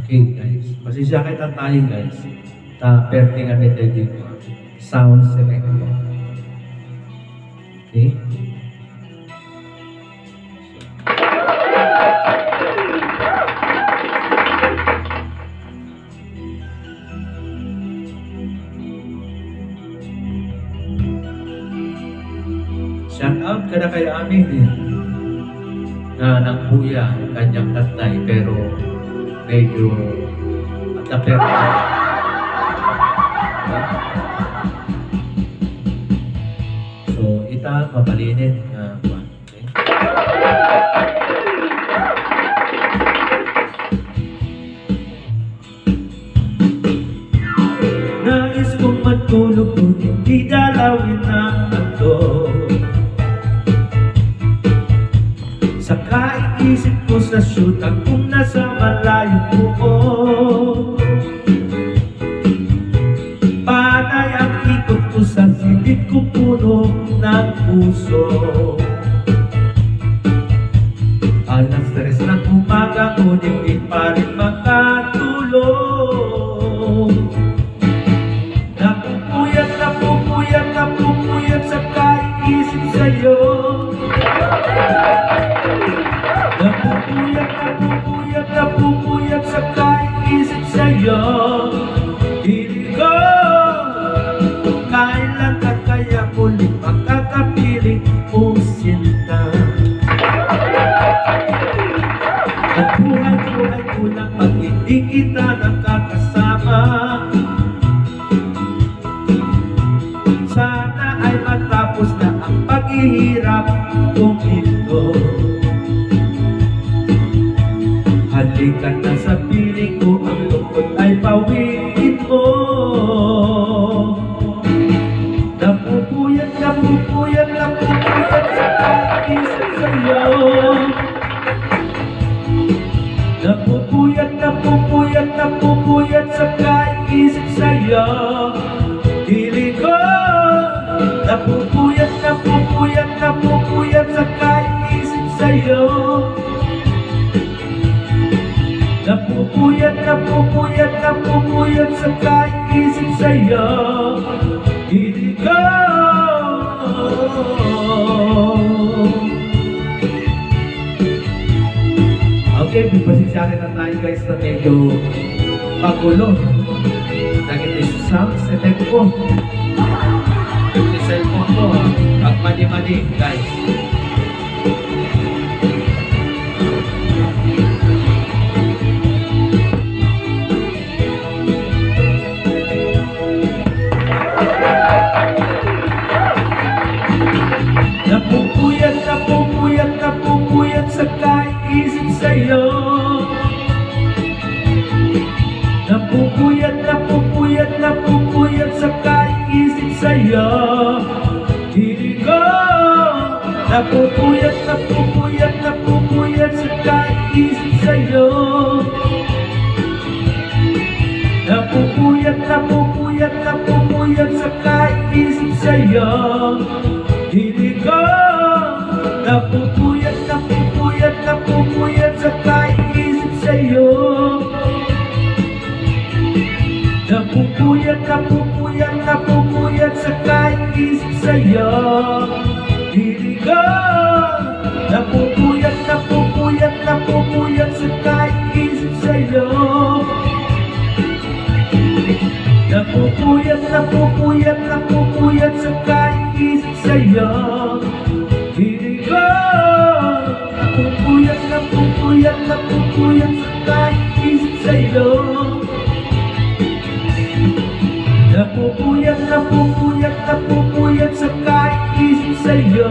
Okay guys, pasensya kita tayo guys. Pwede nga nito dito. Sound select mo. Okay? Shout out ka na kay amin din. Na nangbuya kanyang tatay pero medyo mataper. So, ita mapalinin na okay. Nais kong matulog kung hindi dalawin ng mundo. Saka iisip ko sa syuta kung nasa malayo ko. Panay ang ikot ko sa silid ko puno ng puso. Alang stress ng umaga ko, di pa rin makatulog. Napupuyat, napupuyat, napupuyat sa kaiisip sa'yo. Napupuyat, napupuyat, napupuyat sa kaiisip sa'yo. Hindi ko kailan ka kaya muling makakapiling o sinta. At buhay-buhay ko lang pag hindi kita nakakasama. Sana ay matapos na ang paghihirap kong ito. Halika na sa piling ko, ang lungkot ay pawiin mo. Napupuyat, napupuyat, napupuyat sa kaiisip sa'yo. Napupuyat, napupuyat, napupuyat sa kaiisip sa'yo. Dili ko napupuyat, napupuyat, napupuyat sa kaiisip sa'yo. Napupuyat, napupuyat, napupuyat sa kaiisip sa'yo. Hindi ko. Okay, pasensyahan na tayo guys na medyo pagulo. Naging sound select ko. Yung cellphone ko, pag mali-mali guys. Napupuyat, napupuyat, napupuyat sa kaiisip sa'yo. Napupuyat, napupuyat, napupuyat sa kaiisip sa'yo. Hindi ko. Napupuyat, napupuyat, napupuyat sa kaiisip sa'yo. Napupuyat, napupuyat, napupuyat sa kaiisip sa'yo. Hindi ko. Napupuyat, napupuyat, napupuyat sa kaiisip sa'yo. Napupuyat, napupuyat, napupuyat sa kaiisip sa'yo. Hindi ko. Napupuyat, napupuyat, napupuyat sa kaiisip sa'yo. Napupuyat, napupuyat, napupuyat sa kaiisip sa'yo. Hindi ko. Napupuyat, napupuyat, napupuyat sa kaiisip sa'yo. Napupuyat, napupuyat, napupuyat sa kaiisip sa'yo.